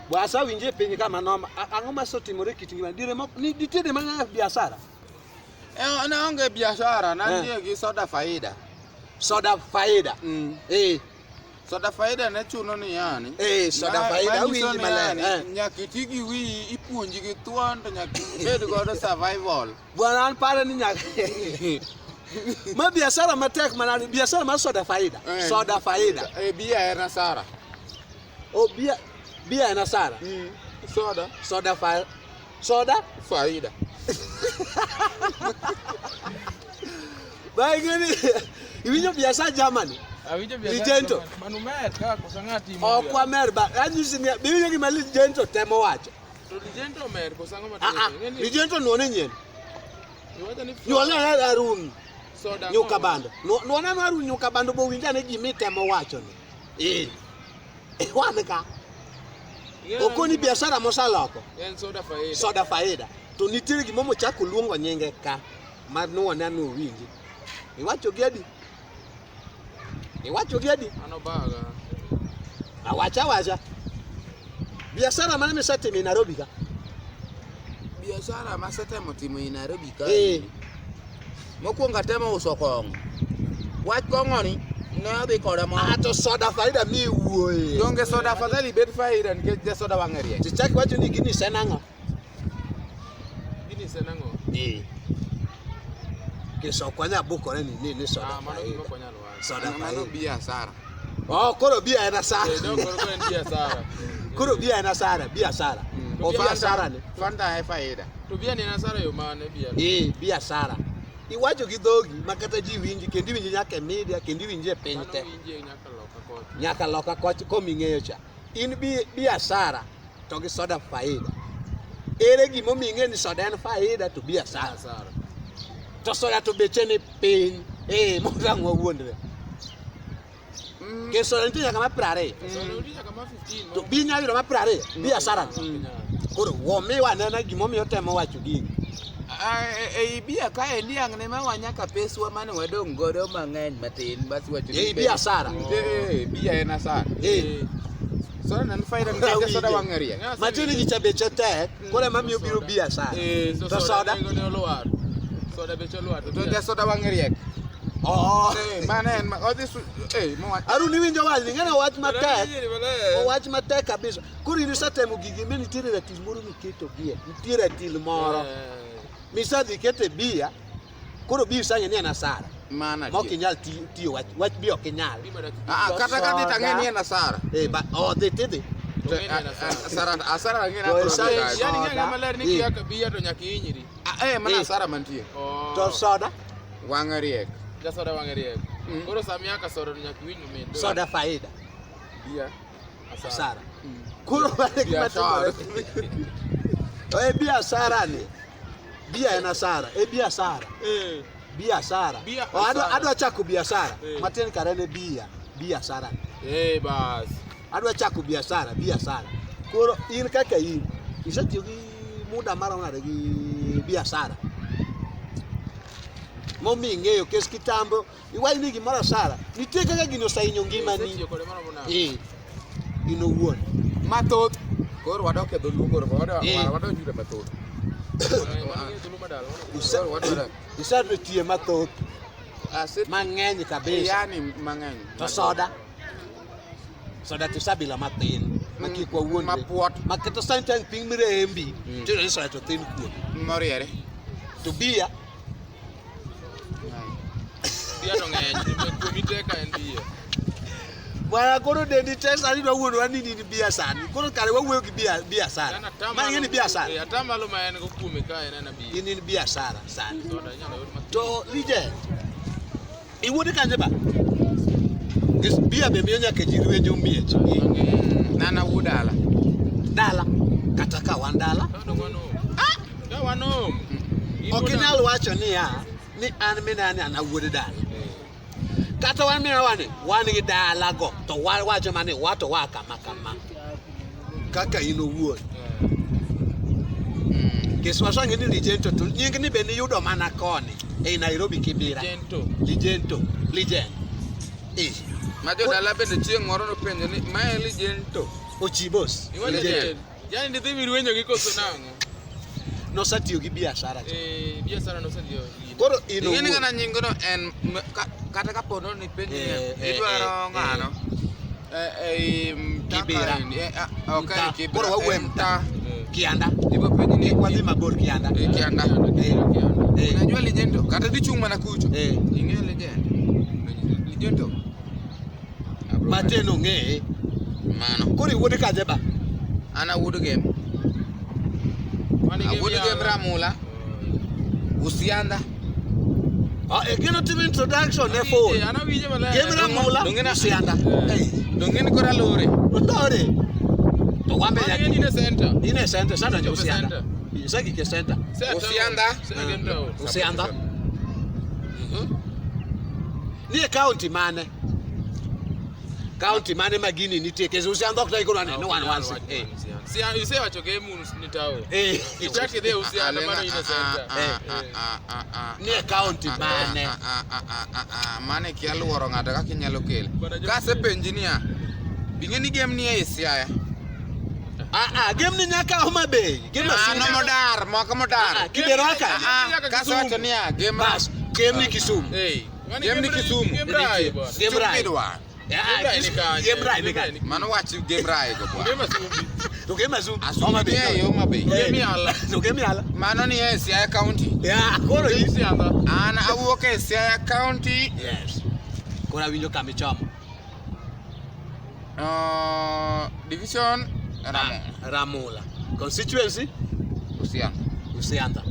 Bwasa winje penye kama noma ang'o masotimore kit ngima dire ni ditede mang'eny biashara. Na onge biashara nantie gi soda faida. Soda faida. Soda faida ne chuno ni yani. Soda faida winji maler. Nyaka iti gi wi ipuonji gi thuon to nyaka ibed godo survival. Bwana an pare ni nyaka ma biashara matek manani biashara mar soda faida. Soda faida. Bia en hasara. Bia en hasara. Soda faida. Baigini iwinjo biashara Germany. Ligento. Manumer kaka kosangati mo. Kwa mer ba anyusi mi biwinjo gima Ligento temo wacho. To Ligento mer kosango matemo. Ligento nuone nyen. Nyuolne Arun. Soda. Nyuka bando. Nuone Arun nyuka bando bo winja ne gimi temo wacho ni. Wane ka. Okoni biashara mosaloko. En soda faida. Soda faida. To nitiere gimomo chako luongo nyinge ka. Mar nuone anu winji. Iwacho gedi. Ano baga. Awacha. Biashara mane misatimo e Nairobi ka? Biashara masetemo timo e Nairobi ka. Mokwongo atemo uso kong'o. Wach kong'o ni ne adhi koda mo. To soda faida mi wuoye. Donge soda fadhali bet faida nikech ja soda wang'e riek. Tichaki wacho ni gini senang'o? Kiso kwanya bukore ni soda faida. Soda faida. Bia hasara. Koro bia en hasara. Koro en bia hasara. Koro bia en hasara, bia hasara. Bia hasara ni. Fanta e faida. To bia ni en hasara yo mane bia. Bia hasara. Iwacho gi dhogi makata ji winji kendo winji nyaka e media kendo winji e piny te. Nyaka loka koch koming'eyo cha. In bia hasara to gi soda faida. Ere gimo ming'e ni soda en faida to bia hasara. To soda to beche ni piny. Mosang'o wuondre. Ke soda nitie nyaka ma 20. To bia nyalo yudo ma 20. Bia hasara. Koro womiwa nena gimomiyo temo wacho gini. Bia ka eliang ne ma wanyaka peswa mane wadong godo mang'eny matin basi wacho bia hasara. Bia en hasara. Soda nan faida nikech soda wang'e riek. Matini gi cha beche tek, koro mamiyo biro bia hasara. To soda soda beche olwar. To ja soda wang'e riek. Mane en Arun iwinjo wach ni ng'ene wach matek. Wach matek kabisa. Koro in isetemo gigi mi nitiere ratil moro miketo bia. Nitiere ratil moro. Misadhi kete bia. Koro bia isang'e ni en hasara. Mana mok inyal tiyo wach bia ok inyal. Kata ka dhi tang'e ni en hasara. Dhi tidhi. Hasara ng'e na yani ng'e maler ni kiaka bia to nyaka inyiri. Mana hasara mantie. To soda wang'e riek. Ja soda wang'e riek. Koro samiaka soda to nyaka winj med. Soda faida. Bia hasara. Koro wale kimatimore. Bia hasara ni. Bia en hasara. Bia hasara. Bia hasara. Adwa chako biashara. Matin kare ne bia hasara. Bas. Adwa chako biashara, bia hasara. Koro in kaka in isetiyo gi muda maromo nade gi biashara. Momi ng'eyo kes kitambo iwacho ni gimoro hasara. Nitie kaka gino osahinyo ngimani. In owuon. Mathoth. Koro wadok e dholuo koro wadok nyude mathoth. Isadwa tie mathoth. Mang'eny kabisa. Yani mang'eny. To soda tisabila matin. Makikwa wuonde. Mapuot. Maketo santang ping mirembi. Tiro ni soda to thin kuom. Moriere. To bia. Bia to ng'eny. Kuomi teka en bia. Bwana koro dendi tesa ni wuono wani ni bia sani. Koro kare wawuoyo gi bia hasara. Ma ng'eni bia hasara. Atamalo ma en go kuome ka en na bia. In bia hasara sani. To Ligent. Iwuode kanje ba? Bia be miyo nyaka ji rwenjo miech. Nana wuod dala. Dala. Kata ka wan dala. Da wanom. Ok inyal wacho ni an minani an wuod dala. Kata wan mina wan gi dala go to wacho mani wato waka makama. Kaka in owuon. Kiswaso ng'eni Ligento to nying ni be ni yudo mana koni e Nairobi kibira. Ligent. Ma jo dala bende chieng' moro nopenjo ni ma en Ligento. Ochibos. Iwacho je. Yani ndidhi mirwenyo gi koso nang'o. Nosatiyo gi biashara. Biashara nosatiyo. Koro Ing'eni ngana nyingono en kata kapono ni penj idwaro ng'ano Kibera. Okay, Kibera. Koro wawem ta Kianda. Ibo penj ni Wadhi mabor Kianda. Kianda. Unajua Legendo kata dichung' mana kucho. Ing'e Legendo. Mateno ng'e. Mano. Koro iwuode kaje ba. Ana wuod game. Wuod game Ramula. Usianda. Gino timo introduction ne phone. Ana winje malaya. Game Ramula. Usianda. Dongeni kora lore. Lore. To wambe ya Ni ne center. ine center sana ndio Usianda. Isaki ke center. Usianda. Ni county mane. County mane magini nitie kezi Usianda okta iko nane no one once. Si ise wacho game ni tao. Itaki de Usianda mano ine center. Ni county mane. Mane ki aluoro ng'ato kaka inyalo kele. Kase penji niya. Bing'eni game ni e Siaya. Game ni nyaka Homa Bay. Game No modar, moko modar. Kibera ka. Kase wacho niya game Bas, game ni Kisumu. Game ni Kisumu. Game rai. Game rai. Game rai ni kan. Mano wacho game rai go bwana. Game sumbi. To game Azum. Homa Bay, Homa Bay. Game ala. To game ala. Mano ni e Siaya County. Koro Usianda. An awuok e Siaya County. Yes. Koro awinjo kama ichomo. Division Ramula. Constituency Usianda.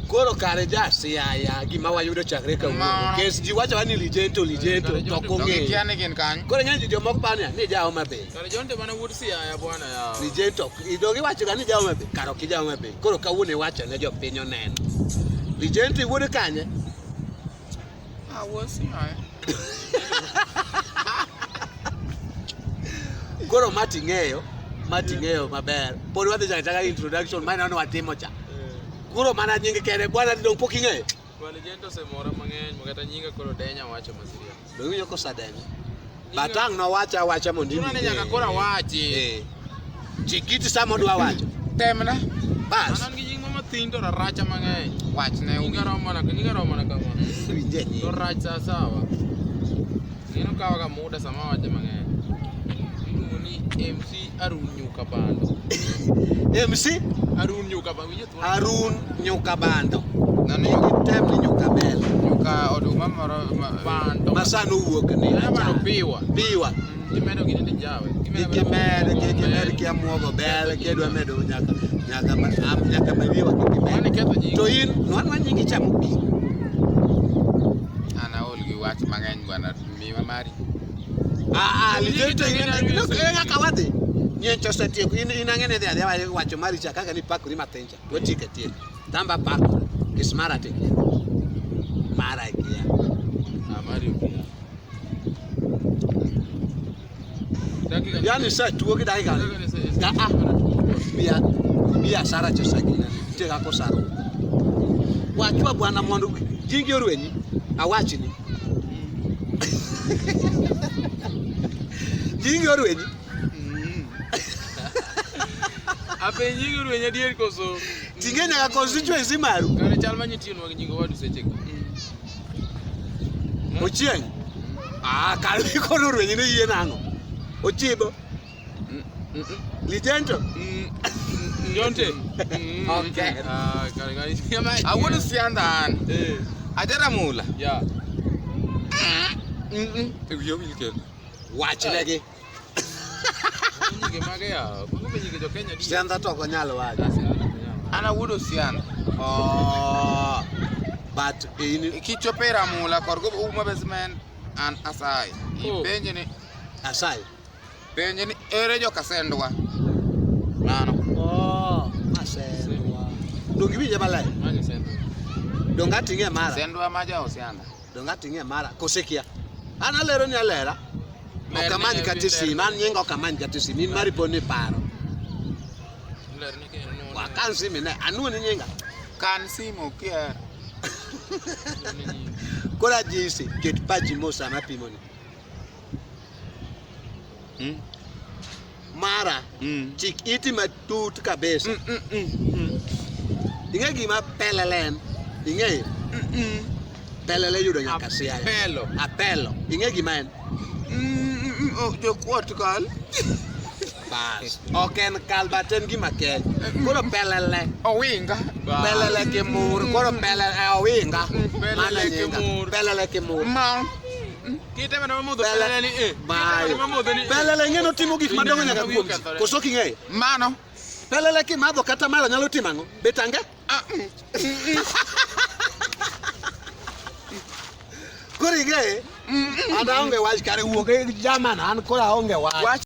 Koro kare ja Siaya gima wayudo chakre kawuono. Kes ji wacho ni Legendo to kong'e. Kiani gin kany. Koro ng'eny jomoko pania ni ja Homa Bay. Kare jonte mana wuod Siaya bwana ya. Legendo idogi wacho ga ni ja Homa Bay. Karo ki ja Homa Bay. Koro kawuono wacho ne jopiny oneno. Legendo wuod kanye? Wuod Siaya. Koro mati ng'eyo maber. Pod wadhi chaka introduction mana watimo cha. Kuro mana nyinge kere bwana dong pok ing'eyo. Legendo semora mang'eny makata nyinga koro denya wacho masiria. Dong yo ko sadenya. Batang no wacha mondo Tuna ne nyaka kora wachi. Chikiti samo dwa wacho. Temna. Bas. Anan gi nyinga mathindo racha mang'eny. Wachne Nyinga romo na kama. Winje ni. To rach sawa. Nino kawa ga muda sama wache mang'eny. MC Arun Nyuka Bando. MC Arun Nyuka Bando. Arun Nyuka Bando. Nani Tem ni Nyuka Bel. Nyuka oduma moro Bando. Masano wuok ni. Bando piwa. Gimedo gine jawe. Gimedo kia muogo bel kedwa medo nyaka mabiwa Mane ketho nyingi. To in nwan nyingi chamo pi. ana ol gi wach mang'eny bwana miwa mari. Legendo ina kawadhi. Nyencho satieko in ang'ene dhi wacho mari cha kaka ni pakuri mathencha. Wetike tie. Tamba pakuri. Kismara te. Mara ikia. Amari. Yani sa tuo ki dai kan. Bia sara cho sagina. Te ga ko saro. Wachwa bwana mondo jingi orwenyi. Awachi ni. Jingi orwenyi. Ape nyingi urwenye dier koso. Tingenya ka constituency maru. Kare chal manyitino wag nyingo wadu sechego. Ochieng. Kare kono orwenyi ne yie nango. Ochibo. Legendo. Jonte. Okay. Kare Awuod Sianda an. Ajara mula. Ya. Ewiyo wilken. Wachnegi. Nyinge mage ya. Kuko nyinge jo Kenya di. Sianda to ko nyalo wacho. Ana wuod Sianda. But in Kichope Ramula korgo uma basement an asai. Ipenje ni asai. penje ni ere jo kasendwa. Mano. Asendwa. Dongi winje balai. Mane sendo. Donga tinge mara. Sendwa maja Sianda. Donga tinge mara kosekia. Ana lero ni alera. Okamany katisi man nyingo okamany katisi min mari poni paro. Wakan simi ne anu ni nyinga. Kan simo kier. Kora jisi ket pachi mosa na pimoni. mara chik iti matut kabisa. Ing'e gima pelele en? Ing'e? Pelele yudo nyaka Siaya. Apelo. Ing'e gima en? Jokuot kal. Bas. Ok en kal but en gima kech. Koro pelele. Owinga. Pelele kimur. Koro pelele owinga. Mane Pelele nyinga. kimur. Pelele kimur. Ma. Kita mana mamudho pelele ni Bye. mamudho ni Pelele ing'e notimo gik madongo nyaka kuom ji. Koso king'eyo? Mano. Pelele kimadho kata mara nyalo timo ang'o? Bet ange? Koro ing'e? An aonge wach kare wuok e Jerman, an koro aonge wach.